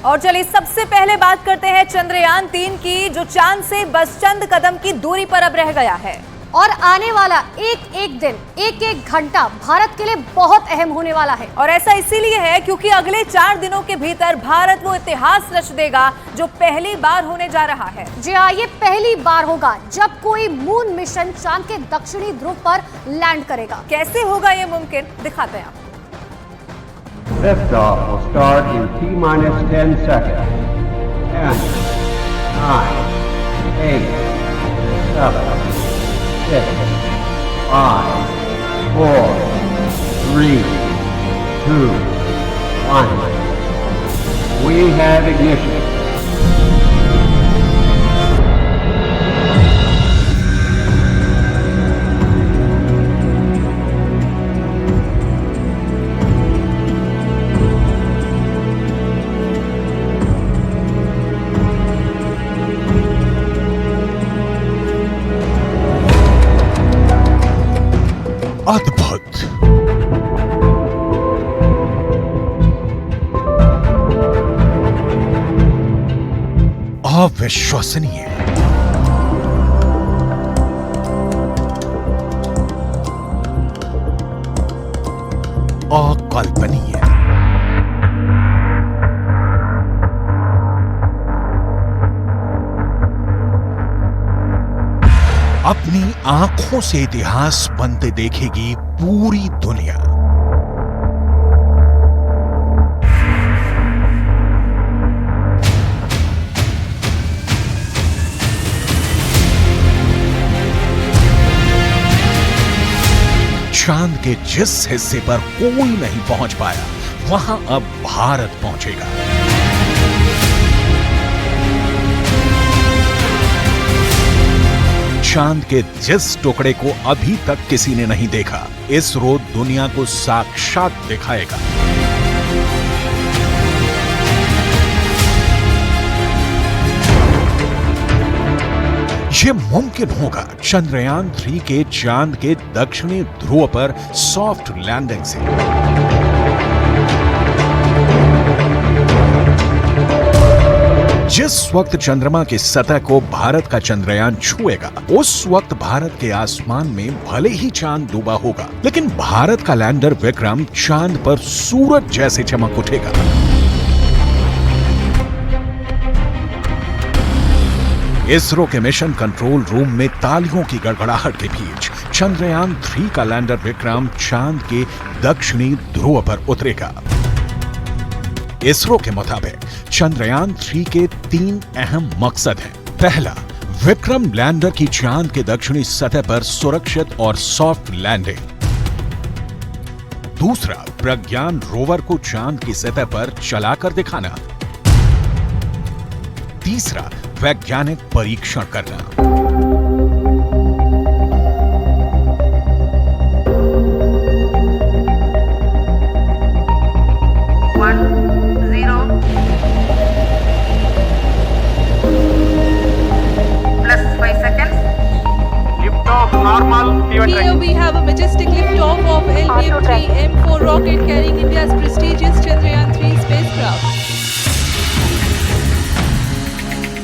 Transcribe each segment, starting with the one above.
और चलिए सबसे पहले बात करते हैं चंद्रयान 3 की, जो चांद से बस चंद कदम की दूरी पर अब रह गया है। और आने वाला एक एक दिन, एक एक घंटा भारत के लिए बहुत अहम होने वाला है। और ऐसा इसीलिए है क्योंकि अगले 4 दिनों के भीतर भारत वो इतिहास रच देगा जो पहली बार होने जा रहा है। जी हाँ, ये पहली बार होगा जब कोई मून मिशन चांद के दक्षिणी ध्रुव पर लैंड करेगा। कैसे होगा ये मुमकिन, दिखाते हैं आपको। Liftoff will start in T-minus 10 seconds. 10, 9, 8, 7, 6, 5, 4, 3, 2, 1. We have ignition. अद्भुत, अविश्वसनीय, अकल्पनीय। अपनी आंखों से इतिहास बनते देखेगी पूरी दुनिया। चांद के जिस हिस्से पर कोई नहीं पहुंच पाया, वहां अब भारत पहुंचेगा। चांद के जिस टुकड़े को अभी तक किसी ने नहीं देखा, इसरो दुनिया को साक्षात दिखाएगा। ये मुमकिन होगा चंद्रयान 3 के चांद के दक्षिणी ध्रुव पर सॉफ्ट लैंडिंग से। जिस वक्त चंद्रमा की सतह को भारत का चंद्रयान छुएगा, उस वक्त भारत के आसमान में भले ही चांद डूबा होगा, लेकिन भारत का लैंडर विक्रम चांद पर सूरज जैसे चमक उठेगा। इसरो के मिशन कंट्रोल रूम में तालियों की गड़गड़ाहट के बीच चंद्रयान 3 का लैंडर विक्रम चांद के दक्षिणी ध्रुव पर उतरेगा। इसरो के मुताबिक चंद्रयान 3 के 3 अहम मकसद हैं। पहला, विक्रम लैंडर की चांद के दक्षिणी सतह पर सुरक्षित और सॉफ्ट लैंडिंग। दूसरा, प्रज्ञान रोवर को चांद की सतह पर चलाकर दिखाना। तीसरा, वैज्ञानिक परीक्षण करना। Here we have a majestic liftoff of LVM-3 M4 rocket carrying India's prestigious Chandrayaan 3 spacecraft.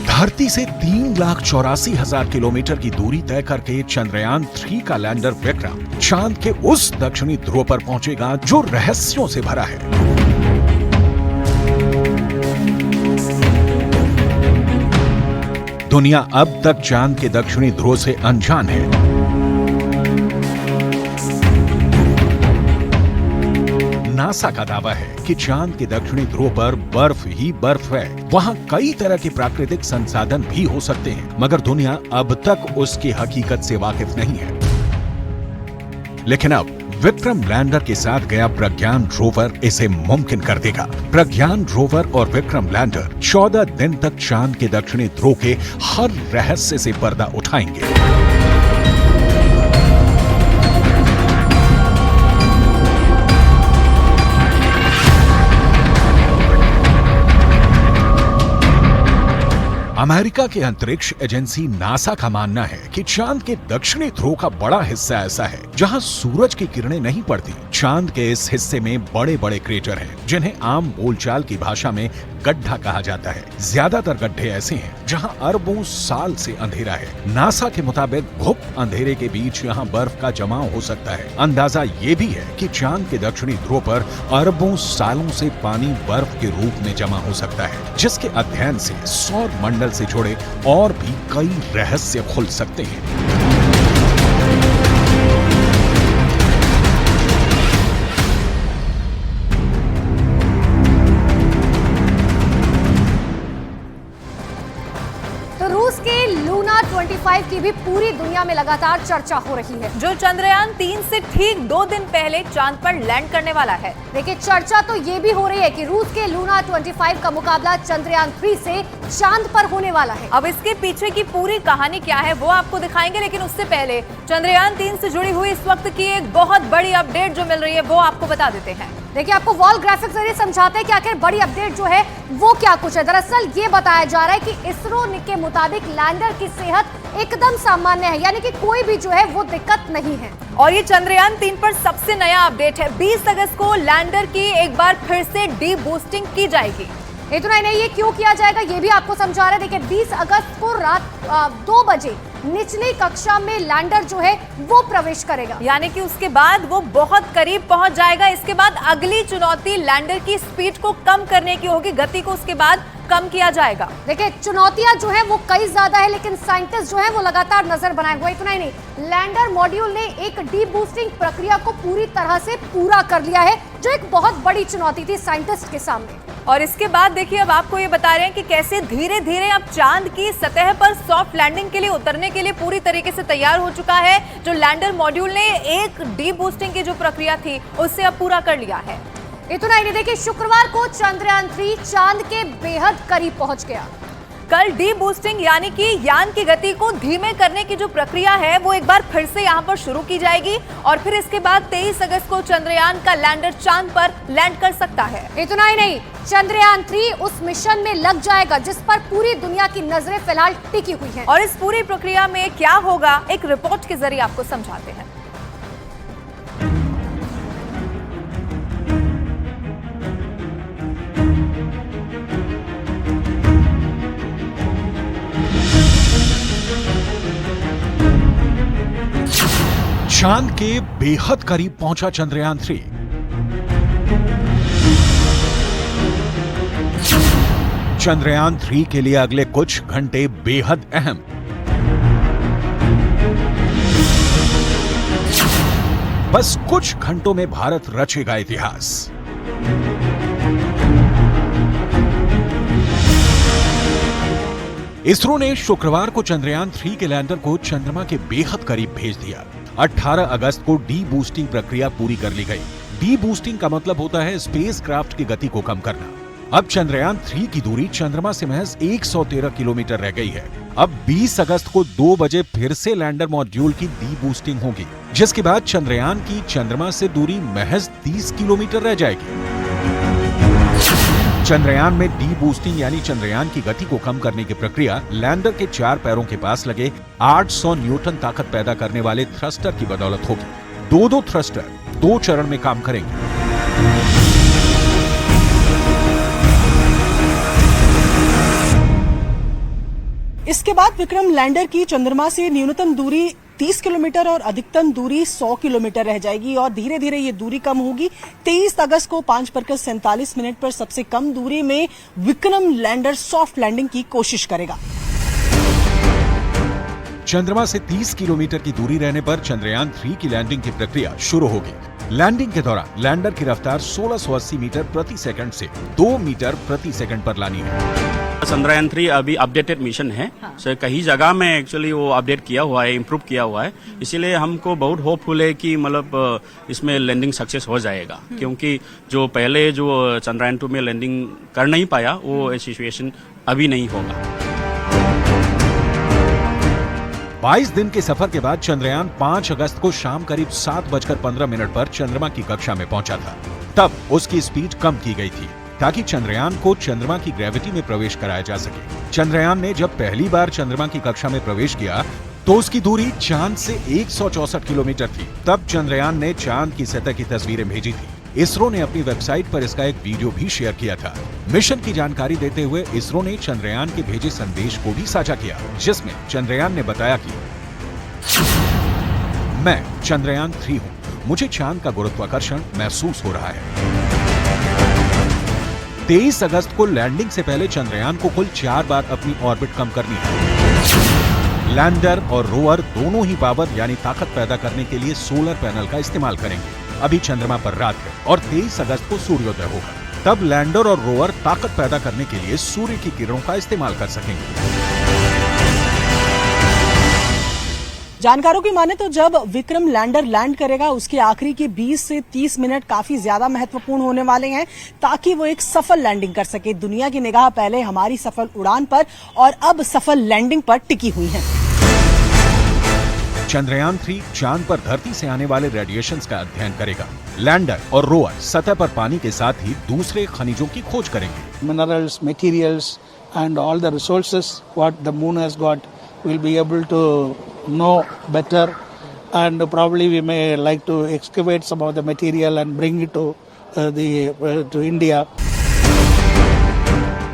धरती से 3,84,000 किलोमीटर की दूरी तय करके चंद्रयान 3 का लैंडर विक्रम चांद के उस दक्षिणी ध्रुव पर पहुंचेगा जो रहस्यों से भरा है। दुनिया अब तक चांद के दक्षिणी ध्रुव से अनजान है। नासा का दावा है कि चांद के दक्षिणी ध्रुव पर बर्फ ही बर्फ है। वहां कई तरह के प्राकृतिक संसाधन भी हो सकते हैं, मगर दुनिया अब तक उसकी हकीकत से वाकिफ नहीं है। लेकिन अब विक्रम लैंडर के साथ गया प्रज्ञान रोवर इसे मुमकिन कर देगा। प्रज्ञान रोवर और विक्रम लैंडर 14 दिन तक चांद के दक्षिणी ध्रुव के हर रहस्य से पर्दा उठाएंगे। अमेरिका के अंतरिक्ष एजेंसी नासा का मानना है कि चांद के दक्षिणी ध्रुव का बड़ा हिस्सा ऐसा है जहां सूरज की किरणें नहीं पड़ती। चांद के इस हिस्से में बड़े बड़े क्रेटर हैं, जिन्हें आम बोलचाल की भाषा में गड्ढा कहा जाता है। ज्यादातर गड्ढे ऐसे हैं जहां अरबों साल से अंधेरा है। नासा के मुताबिक गुप्त अंधेरे के बीच यहां बर्फ का जमाव हो सकता है। अंदाजा ये भी है कि चांद के दक्षिणी ध्रुव पर अरबों सालों से पानी बर्फ के रूप में जमा हो सकता है, जिसके अध्ययन से सौर मंडल से जुड़े और भी कई रहस्य खुल सकते हैं। रूस के लूना 25 की भी पूरी दुनिया में लगातार चर्चा हो रही है, जो चंद्रयान 3 से ठीक 2 दिन पहले चांद पर लैंड करने वाला है। देखिए, चर्चा तो ये भी हो रही है कि रूस के लूना 25 का मुकाबला चंद्रयान 3 से चांद पर होने वाला है। अब इसके पीछे की पूरी कहानी क्या है वो आपको दिखाएंगे, लेकिन उससे पहले चंद्रयान 3 से जुड़ी हुई इस वक्त की एक बहुत बड़ी अपडेट जो मिल रही है वो आपको बता देते हैं। देखिए, आपको वॉल ग्राफिक्स जरिए समझाते हैं कि आखिर बड़ी अपडेट जो है वो क्या कुछ है। दरअसल ये बताया जा रहा है कि इसरो के मुताबिक लैंडर की सेहत एकदम सामान्य है, यानी कि कोई भी जो है वो दिक्कत नहीं है। और ये चंद्रयान 3 पर सबसे नया अपडेट है। 20 अगस्त को लैंडर की एक बार फिर से डी बूस्टिंग की जाएगी। इतना ही नहीं, ये क्यों किया जाएगा ये भी आपको समझा रहे हैं। देखिए, 20 अगस्त को रात 2 बजे निचली कक्षा में लैंडर जो है वो प्रवेश करेगा, यानी कि उसके बाद वो बहुत करीब पहुंच जाएगा। इसके बाद अगली चुनौती लैंडर की स्पीड को कम करने की होगी, गति को उसके बाद कम किया जाएगा। देखिए, चुनौतियां जो है वो कई ज्यादा है, लेकिन साइंटिस्ट जो है वो लगातार नजर बनाए हुए। इतना ही नहीं, लैंडर मॉड्यूल ने एक डी बूस्टिंग प्रक्रिया को पूरी तरह से पूरा कर लिया है, जो एक बहुत बड़ी चुनौती थी साइंटिस्ट के सामने। और इसके बाद देखिए, अब आपको ये बता रहे हैं कि कैसे धीरे धीरे अब चांद की सतह पर सॉफ्ट लैंडिंग के लिए उतरने के लिए पूरी तरीके से तैयार हो चुका है। जो लैंडर मॉड्यूल ने एक डी बूस्टिंग की जो प्रक्रिया थी उससे अब पूरा कर लिया है। इतना ही नहीं, देखिए, शुक्रवार को चंद्रयान 3 चांद के बेहद करीब पहुंच गया। कल डी बूस्टिंग यानी कि यान की गति को धीमे करने की जो प्रक्रिया है वो एक बार फिर से यहाँ पर शुरू की जाएगी और फिर इसके बाद 23 अगस्त को चंद्रयान का लैंडर चांद पर लैंड कर सकता है। इतना ही नहीं, चंद्रयान 3 उस मिशन में लग जाएगा जिस पर पूरी दुनिया की नजरें फिलहाल टिकी हुई हैं। और इस पूरी प्रक्रिया में क्या होगा, एक रिपोर्ट के जरिए आपको समझाते हैं। चांद के बेहद करीब पहुंचा चंद्रयान 3। चंद्रयान 3 के लिए अगले कुछ घंटे बेहद अहम। बस कुछ घंटों में भारत रचेगा इतिहास। इसरो ने शुक्रवार को चंद्रयान 3 के लैंडर को चंद्रमा के बेहद करीब भेज दिया। 18 अगस्त को डी बूस्टिंग प्रक्रिया पूरी कर ली गई। डी बूस्टिंग का मतलब होता है स्पेसक्राफ्ट की गति को कम करना। अब चंद्रयान 3 की दूरी चंद्रमा से महज 113 किलोमीटर रह गई है। अब 20 अगस्त को 2 बजे फिर से लैंडर मॉड्यूल की डी बूस्टिंग होगी, जिसके बाद चंद्रयान की चंद्रमा से दूरी महज 30 किलोमीटर रह जाएगी। चंद्रयान में डी बूस्टिंग यानी चंद्रयान की गति को कम करने की प्रक्रिया लैंडर के 4 पैरों के पास लगे 800 न्यूटन ताकत पैदा करने वाले थ्रस्टर की बदौलत होगी। 2 थ्रस्टर 2 चरण में काम करेंगे। इसके बाद विक्रम लैंडर की चंद्रमा से न्यूनतम दूरी 30 किलोमीटर और अधिकतम दूरी 100 किलोमीटर रह जाएगी और धीरे धीरे ये दूरी कम होगी। 23 अगस्त को 5:47 पर सबसे कम दूरी में विक्रम लैंडर सॉफ्ट लैंडिंग की कोशिश करेगा। चंद्रमा से 30 किलोमीटर की दूरी रहने पर चंद्रयान 3 की लैंडिंग की प्रक्रिया शुरू होगी। लैंडिंग के दौरान लैंडर की रफ्तार 1680 मीटर प्रति सेकंड से 2 मीटर प्रति सेकंड पर लानी है। चंद्रयान 3 अभी अपडेटेड मिशन है। सर कई जगह में एक्चुअली वो अपडेट किया हुआ है, इम्प्रूव किया हुआ है, इसीलिए हमको बहुत होपफुल है कि मतलब इसमें लैंडिंग सक्सेस हो जाएगा, क्योंकि जो पहले जो चंद्रयान 2 में लैंडिंग कर नहीं पाया वो सिचुएशन अभी नहीं होगा। 22 दिन के सफर के बाद चंद्रयान 5 अगस्त को शाम करीब 7:15 पर चंद्रमा की कक्षा में पहुंचा था। तब उसकी स्पीड कम की गई थी ताकि चंद्रयान को चंद्रमा की ग्रेविटी में प्रवेश कराया जा सके। चंद्रयान ने जब पहली बार चंद्रमा की कक्षा में प्रवेश किया तो उसकी दूरी चांद से 164 किलोमीटर थी। तब चंद्रयान ने चांद की सतह की तस्वीरें भेजी थी। इसरो ने अपनी वेबसाइट पर इसका एक वीडियो भी शेयर किया था। मिशन की जानकारी देते हुए इसरो ने चंद्रयान के भेजे संदेश को भी साझा किया, जिसमें चंद्रयान ने बताया कि मैं चंद्रयान 3 हूं, मुझे चांद का गुरुत्वाकर्षण महसूस हो रहा है। 23 अगस्त को लैंडिंग से पहले चंद्रयान को कुल 4 बार अपनी ऑर्बिट कम करनी है। लैंडर और रोवर दोनों ही पावर यानी ताकत पैदा करने के लिए सोलर पैनल का इस्तेमाल करेंगे। अभी चंद्रमा पर रात है और 23 अगस्त को सूर्योदय होगा, तब लैंडर और रोवर ताकत पैदा करने के लिए सूर्य की किरणों का इस्तेमाल कर सकेंगे। जानकारों की माने तो जब विक्रम लैंडर लैंड करेगा उसके आखिरी के 20 से 30 मिनट काफी ज्यादा महत्वपूर्ण होने वाले हैं, ताकि वो एक सफल लैंडिंग कर सके। दुनिया की निगाह पहले हमारी सफल उड़ान पर और अब सफल लैंडिंग पर टिकी हुई है। चंद्रयान 3 चांद पर धरती से आने वाले रेडिएशंस का अध्ययन करेगा। लैंडर और रोवर सतह पर पानी के साथ ही दूसरे खनिजों की खोज करेंगे। Minerals, materials and all the resources what the moon has got we'll be able to know better, and probably we may like to excavate some of the material and bring it to India.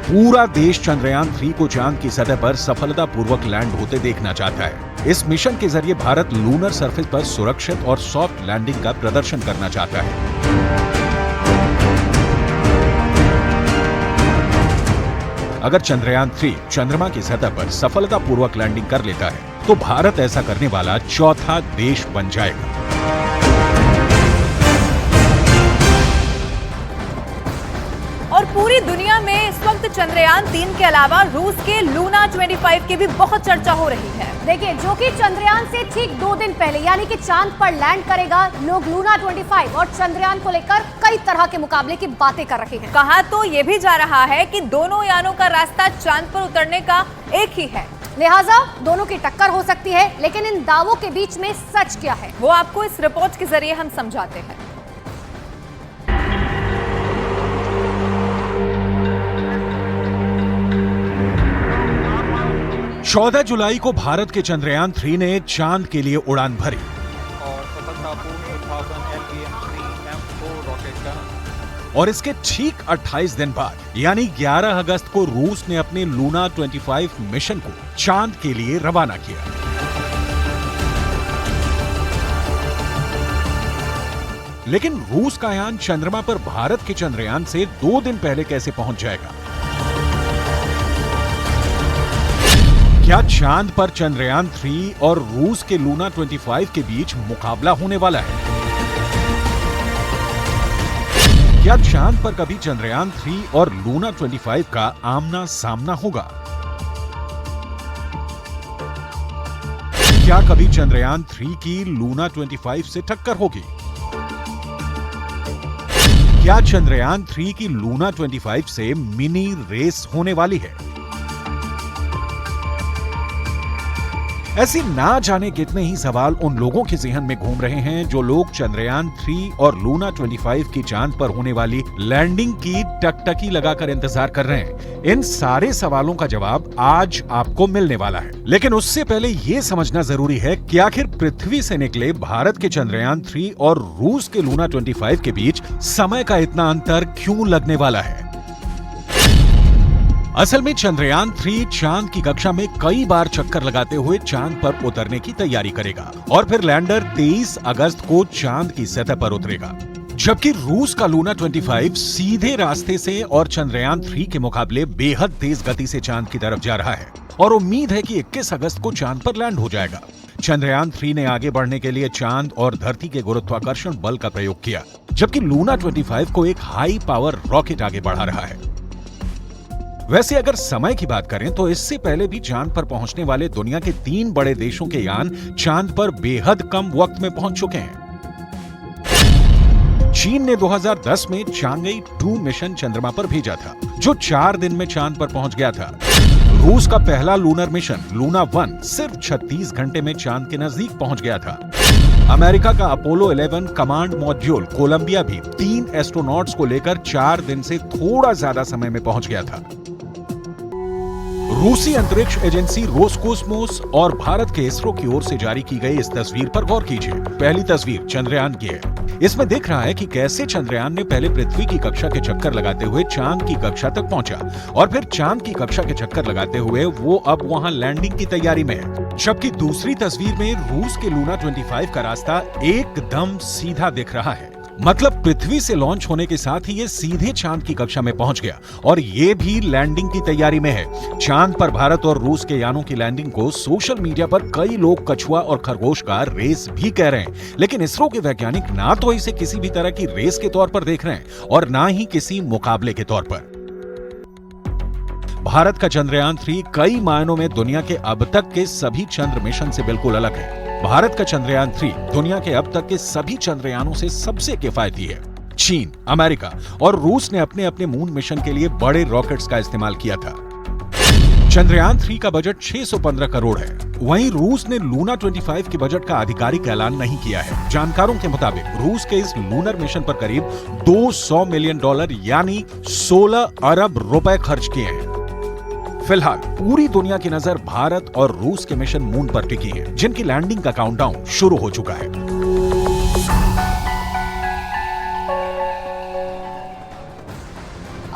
पूरा देश चंद्रयान 3 को चांद की सतह पर सफलतापूर्वक land होते देखना चाहता है। इस मिशन के जरिए भारत लूनर सरफेस पर सुरक्षित और सॉफ्ट लैंडिंग का प्रदर्शन करना चाहता है। अगर चंद्रयान 3 चंद्रमा की सतह पर सफलतापूर्वक लैंडिंग कर लेता है तो भारत ऐसा करने वाला चौथा देश बन जाएगा। और पूरी दुनिया में इस वक्त चंद्रयान 3 के अलावा रूस के लूना 25 की भी बहुत चर्चा हो रही है। देखिए, जो कि चंद्रयान से ठीक 2 दिन पहले यानी कि चांद पर लैंड करेगा। लोग लूना 25 और चंद्रयान को लेकर कई तरह के मुकाबले की बातें कर रहे हैं। कहा तो ये भी जा रहा है कि दोनों यानों का रास्ता चांद पर उतरने का एक ही है, लिहाजा दोनों की टक्कर हो सकती है। लेकिन इन दावों के बीच में सच क्या है, वो आपको इस रिपोर्ट के जरिए हम समझाते हैं। 14 जुलाई को भारत के चंद्रयान 3 ने चांद के लिए उड़ान भरी और इसके ठीक 28 दिन बाद यानी 11 अगस्त को रूस ने अपने लूना 25 मिशन को चांद के लिए रवाना किया। लेकिन रूस का यान चंद्रमा पर भारत के चंद्रयान से 2 दिन पहले कैसे पहुंच जाएगा? क्या चांद पर चंद्रयान 3 और रूस के लूना 25 के बीच मुकाबला होने वाला है? क्या चांद पर कभी चंद्रयान 3 और लूना 25 का आमना सामना होगा? क्या कभी चंद्रयान 3 की लूना 25 से टक्कर होगी? क्या चंद्रयान 3 की लूना 25 से मिनी रेस होने वाली है? ऐसे ना जाने कितने ही सवाल उन लोगों के ज़हन में घूम रहे हैं जो लोग चंद्रयान 3 और लूना 25 की चांद पर होने वाली लैंडिंग की टकटकी लगाकर इंतजार कर रहे हैं। इन सारे सवालों का जवाब आज आपको मिलने वाला है, लेकिन उससे पहले यह समझना जरूरी है कि आखिर पृथ्वी से निकले भारत के चंद्रयान 3 और रूस के लूना 25 के बीच समय का इतना अंतर क्यों लगने वाला है। असल में चंद्रयान 3 चांद की कक्षा में कई बार चक्कर लगाते हुए चांद पर उतरने की तैयारी करेगा और फिर लैंडर 23 अगस्त को चांद की सतह पर उतरेगा, जबकि रूस का लूना 25 सीधे रास्ते से और चंद्रयान 3 के मुकाबले बेहद तेज गति से चांद की तरफ जा रहा है और उम्मीद है कि 21 अगस्त को चांद पर लैंड हो जाएगा। चंद्रयान 3 ने आगे बढ़ने के लिए चांद और धरती के गुरुत्वाकर्षण बल का प्रयोग किया, जबकि लूना 25 को एक हाई पावर रॉकेट आगे बढ़ा रहा है। वैसे अगर समय की बात करें तो इससे पहले भी चांद पर पहुंचने वाले दुनिया के 3 बड़े देशों के यान चांद पर बेहद कम वक्त में पहुंच चुके हैं। चीन ने 2010 में चांगई 2 मिशन चंद्रमा पर भेजा था, जो 4 दिन में चांद पर पहुंच गया था। रूस का पहला लूनर मिशन लूना 1 सिर्फ 36 घंटे में चांद के नजदीक पहुंच गया था। अमेरिका का अपोलो 11 कमांड मॉड्यूल कोलंबिया भी 3 एस्ट्रोनॉट्स को लेकर 4 दिन से थोड़ा ज्यादा समय में पहुंच गया था। रूसी अंतरिक्ष एजेंसी रोसकोस्मोस और भारत के इसरो की ओर से जारी की गई इस तस्वीर पर गौर कीजिए। पहली तस्वीर चंद्रयान की है। इसमें दिख रहा है कि कैसे चंद्रयान ने पहले पृथ्वी की कक्षा के चक्कर लगाते हुए चांद की कक्षा तक पहुंचा और फिर चांद की कक्षा के चक्कर लगाते हुए वो अब वहां लैंडिंग की तैयारी में है। जबकि दूसरी तस्वीर में रूस के लूना 25 का रास्ता एकदम सीधा दिख रहा है, मतलब पृथ्वी से लॉन्च होने के साथ ही ये सीधे चांद की कक्षा में पहुंच गया और ये भी लैंडिंग की तैयारी में है। चांद पर भारत और रूस के यानों की लैंडिंग को सोशल मीडिया पर कई लोग कछुआ और खरगोश का रेस भी कह रहे हैं, लेकिन इसरो के वैज्ञानिक ना तो इसे किसी भी तरह की रेस के तौर पर देख रहे हैं और ना ही किसी मुकाबले के तौर पर। भारत का चंद्रयान 3 कई मायनों में दुनिया के अब तक के सभी चंद्र मिशन से बिल्कुल अलग है। भारत का चंद्रयान 3 दुनिया के अब तक के सभी चंद्रयानों से सबसे किफायती है। चीन, अमेरिका और रूस ने अपने अपने मून मिशन के लिए बड़े रॉकेट्स का इस्तेमाल किया था। चंद्रयान 3 का बजट 615 करोड़ है। वहीं रूस ने लूना 25 के बजट का आधिकारिक ऐलान नहीं किया है। जानकारों के मुताबिक रूस के इस लूनर मिशन पर करीब $200 मिलियन यानी 16 अरब रुपए खर्च किए हैं। फिलहाल पूरी दुनिया की नजर भारत और रूस के मिशन मून पर टिकी है, जिनकी लैंडिंग का काउंटडाउन शुरू हो चुका है।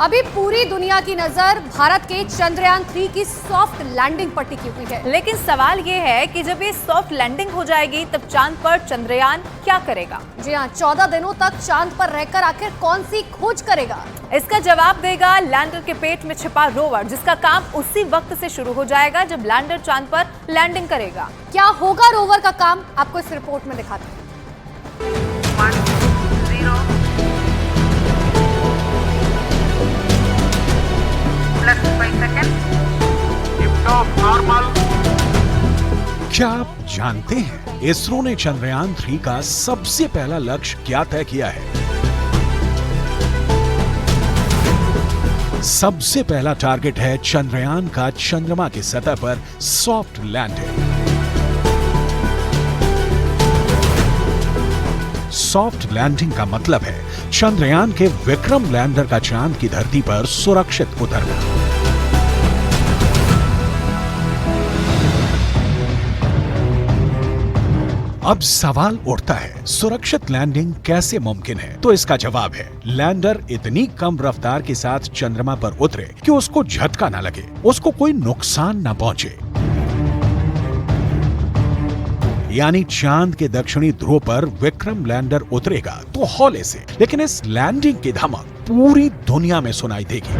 अभी पूरी दुनिया की नजर भारत के चंद्रयान 3 की सॉफ्ट लैंडिंग पर टिकी हुई है। लेकिन सवाल ये है कि जब ये सॉफ्ट लैंडिंग हो जाएगी तब चांद पर चंद्रयान क्या करेगा? जी हाँ, 14 दिनों तक चांद पर रहकर आखिर कौन सी खोज करेगा? इसका जवाब देगा लैंडर के पेट में छिपा रोवर, जिसका काम उसी वक्त से शुरू हो जाएगा जब लैंडर चांद पर लैंडिंग करेगा। क्या होगा रोवर का काम, आपको इस रिपोर्ट में दिखाते हैं। 5 seconds. Lift off normal. क्या आप जानते हैं इसरो ने चंद्रयान 3 का सबसे पहला लक्ष्य क्या तय किया है? सबसे पहला टारगेट है चंद्रयान का चंद्रमा की सतह पर सॉफ्ट लैंडिंग। सॉफ्ट लैंडिंग का मतलब है चंद्रयान के विक्रम लैंडर का चांद की धरती पर सुरक्षित उतरना। अब सवाल उठता है, सुरक्षित लैंडिंग कैसे मुमकिन है? तो इसका जवाब है, लैंडर इतनी कम रफ्तार के साथ चंद्रमा पर उतरे कि उसको झटका ना लगे, उसको कोई नुकसान ना पहुंचे। यानी चांद के दक्षिणी ध्रुव पर विक्रम लैंडर उतरेगा तो हौले से, लेकिन इस लैंडिंग की धमक पूरी दुनिया में सुनाई देगी।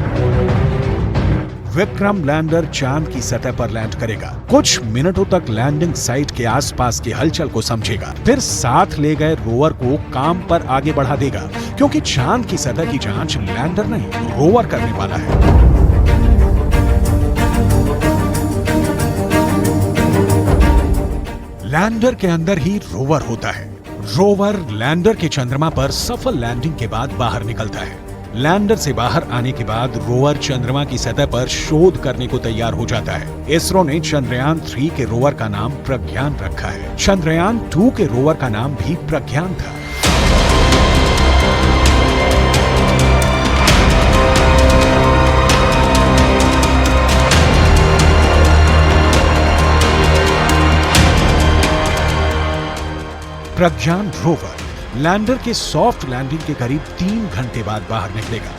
विक्रम लैंडर चांद की सतह पर लैंड करेगा, कुछ मिनटों तक लैंडिंग साइट के आसपास की हलचल को समझेगा, फिर साथ ले गए रोवर को काम पर आगे बढ़ा देगा, क्योंकि चांद की सतह की जांच लैंडर नहीं रोवर करने वाला है। लैंडर के अंदर ही रोवर होता है। रोवर लैंडर के चंद्रमा पर सफल लैंडिंग के बाद बाहर निकलता है। लैंडर से बाहर आने के बाद रोवर चंद्रमा की सतह पर शोध करने को तैयार हो जाता है। इसरो ने चंद्रयान 3 के रोवर का नाम प्रज्ञान रखा है। चंद्रयान 2 के रोवर का नाम भी प्रज्ञान था। प्रज्ञान रोवर लैंडर के सॉफ्ट लैंडिंग के करीब 3 घंटे बाद बाहर निकलेगा,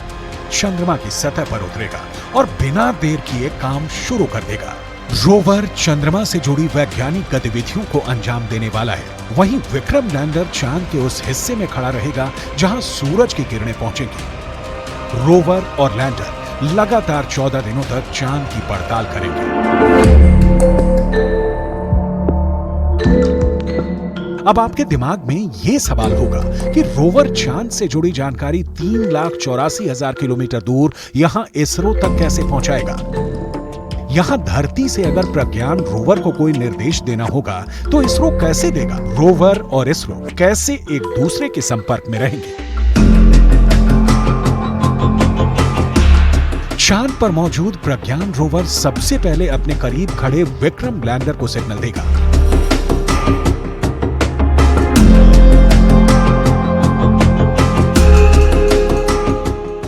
चंद्रमा की सतह पर उतरेगा और बिना देर किए काम शुरू कर देगा। रोवर चंद्रमा से जुड़ी वैज्ञानिक गतिविधियों को अंजाम देने वाला है। वहीं विक्रम लैंडर चांद के उस हिस्से में खड़ा रहेगा जहां सूरज की किरणें पहुंचेंगी। रोवर और लैंडर लगातार 14 दिनों तक चांद की पड़ताल करेंगे। अब आपके दिमाग में ये सवाल होगा कि रोवर चांद से जुड़ी जानकारी 3,84,000 किलोमीटर दूर यहां इसरो तक कैसे पहुंचाएगा? यहां धरती से अगर प्रज्ञान रोवर को कोई निर्देश देना होगा तो इसरो कैसे देगा? रोवर और इसरो कैसे एक दूसरे के संपर्क में रहेंगे? चांद पर मौजूद प्रज्ञान रोवर सबसे पहले अपने करीब खड़े विक्रम लैंडर को सिग्नल देगा।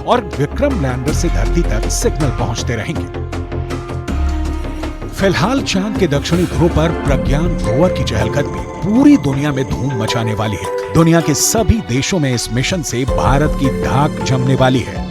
और विक्रम लैंडर से धरती तक सिग्नल पहुंचते रहेंगे। फिलहाल चांद के दक्षिणी ध्रुव पर प्रज्ञान रोवर की चहलकदमी पूरी दुनिया में धूम मचाने वाली है। दुनिया के सभी देशों में इस मिशन से भारत की धाक जमने वाली है।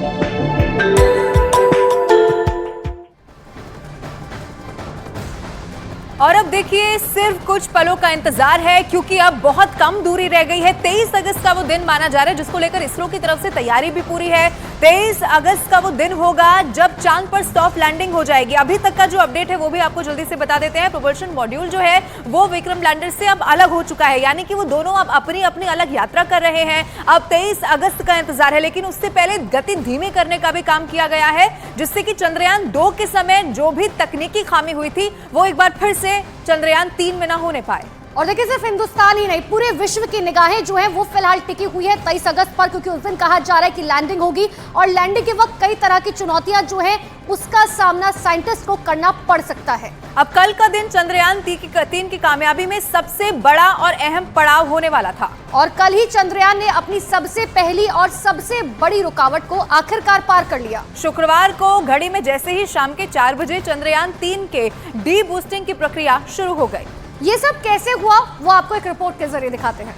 और अब देखिए सिर्फ कुछ पलों का इंतजार है, क्योंकि अब बहुत कम दूरी रह गई है। 23 अगस्त का वो दिन माना जा रहा है जिसको लेकर इसरो की तरफ से तैयारी भी पूरी है। 23 अगस्त का वो दिन होगा जब चांद पर सॉफ्ट लैंडिंग हो जाएगी। अभी तक का जो अपडेट है वो भी आपको जल्दी से बता देते हैं। प्रोपल्शन मॉड्यूल जो है वो विक्रम लैंडर से अब अलग हो चुका है, यानी कि वो दोनों अब अपनी अपनी अलग यात्रा कर रहे हैं। अब 23 अगस्त का इंतजार है, लेकिन उससे पहले गति धीमी करने का भी काम किया गया है, जिससे कि चंद्रयान 2 के समय जो भी तकनीकी खामी हुई थी वो एक बार फिर से चंद्रयान 3 में ना होने पाए। और देखिए सिर्फ हिंदुस्तान ही नहीं, पूरे विश्व की निगाहें जो है वो फिलहाल टिकी हुई है 23 अगस्त पर, क्योंकि उस दिन कहा जा रहा है कि लैंडिंग होगी और लैंडिंग के वक्त कई तरह की चुनौतियां जो है उसका सामना साइंटिस्ट को करना पड़ सकता है। अब कल का दिन चंद्रयान 3 की कामयाबी में सबसे बड़ा और अहम पड़ाव होने वाला था। और कल ही चंद्रयान ने अपनी सबसे पहली और सबसे बड़ी रुकावट को आखिरकार पार कर लिया। शुक्रवार को घड़ी में जैसे ही शाम के 4 बजे चंद्रयान 3 के डी बूस्टिंग की प्रक्रिया शुरू हो गई। ये सब कैसे हुआ वो आपको एक रिपोर्ट के जरिए दिखाते हैं।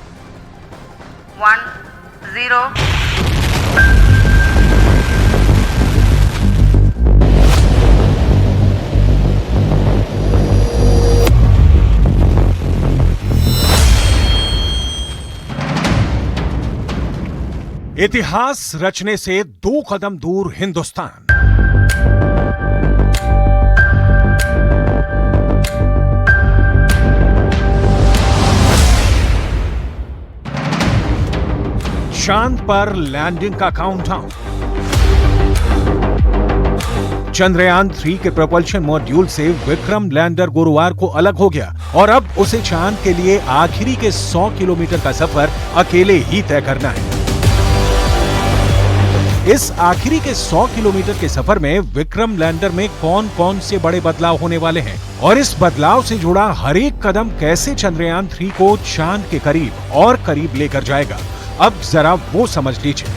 1 0 इतिहास रचने से 2 कदम दूर हिंदुस्तान। चांद पर लैंडिंग का काउंटडाउन। चंद्रयान 3 के प्रोपल्शन मॉड्यूल से विक्रम लैंडर गुरुवार को अलग हो गया और अब उसे चांद के लिए आखिरी के 100 किलोमीटर का सफर अकेले ही तय करना है। इस आखिरी के 100 किलोमीटर के सफर में विक्रम लैंडर में कौन कौन से बड़े बदलाव होने वाले हैं और इस बदलाव से जुड़ा हर एक कदम कैसे चंद्रयान 3 को चांद के करीब और करीब लेकर जाएगा, अब जरा वो समझ लीजिए।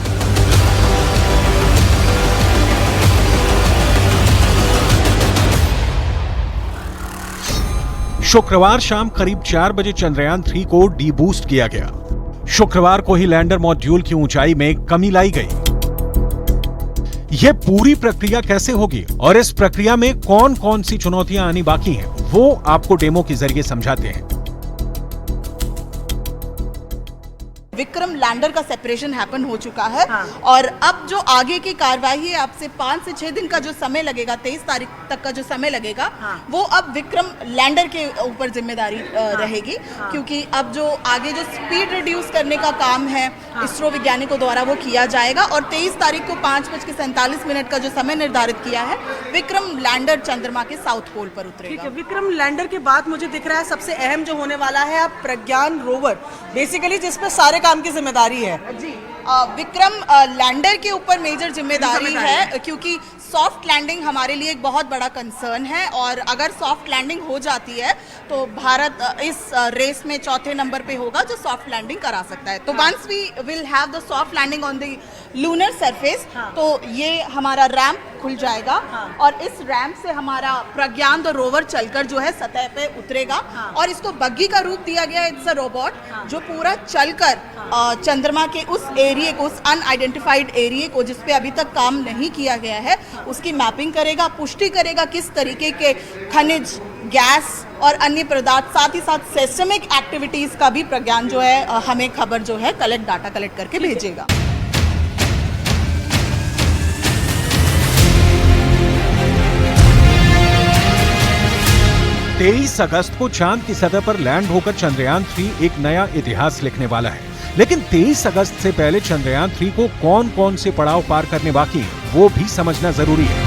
शुक्रवार शाम करीब 4 बजे चंद्रयान 3 को डीबूस्ट किया गया। शुक्रवार को ही लैंडर मॉड्यूल की ऊंचाई में कमी लाई गई। यह पूरी प्रक्रिया कैसे होगी और इस प्रक्रिया में कौन कौन सी चुनौतियां आनी बाकी हैं, वो आपको डेमो के जरिए समझाते हैं। विक्रम लैंडर का सेपरेशन हैपन हो चुका है और अब जो आगे की कार्यवाही है, आपसे 5 से 6 दिन का जो समय लगेगा, 23 तारीख तक का जो समय लगेगा, वो अब विक्रम लैंडर के ऊपर जिम्मेदारी रहेगी, क्योंकि अब जो आगे जो स्पीड रिड्यूस करने का काम है इसरो वैज्ञानिकों द्वारा वो किया जाएगा और 23 तारीख को 5:47 का जो समय निर्धारित किया है, विक्रम लैंडर चंद्रमा के साउथ पोल पर उतरेगा। विक्रम लैंडर के बाद मुझे दिख रहा है सबसे अहम जो होने वाला है अब प्रज्ञान रोवर, बेसिकली जिसपे सारे काम की जिम्मेदारी है जी। विक्रम लैंडर के ऊपर मेजर जिम्मेदारी है, क्योंकि सॉफ्ट लैंडिंग हमारे लिए एक बहुत बड़ा कंसर्न है और अगर सॉफ्ट लैंडिंग हो जाती है तो भारत इस रेस में 4थे नंबर पे होगा जो सॉफ्ट लैंडिंग करा सकता है। तो once we will have the soft landing on the lunar surface, तो ये हमारा रैंप खुल जाएगा और इस रैंप से हमारा प्रज्ञान द रोवर चलकर जो है सतह पे उतरेगा और इसको बग्गी का रूप दिया गया है। इट्स अ रोबोट जो पूरा चलकर चंद्रमा के उस एरिया को, उस अनआइडेंटिफाइड एरिया को जिसपे अभी तक काम नहीं किया गया है, उसकी मैपिंग करेगा, पुष्टि करेगा किस तरीके के खनिज, गैस और अन्य पदार्थ, साथ ही साथ सिस्टमिक एक्टिविटीज का भी प्रज्ञान जो है हमें खबर जो है डाटा कलेक्ट करके भेजेगा। 23 अगस्त को चांद की सतह पर लैंड होकर चंद्रयान 3 एक नया इतिहास लिखने वाला है। लेकिन 23 अगस्त से पहले चंद्रयान 3 को कौन कौन से पड़ाव पार करने बाकी हैं, वो भी समझना जरूरी है।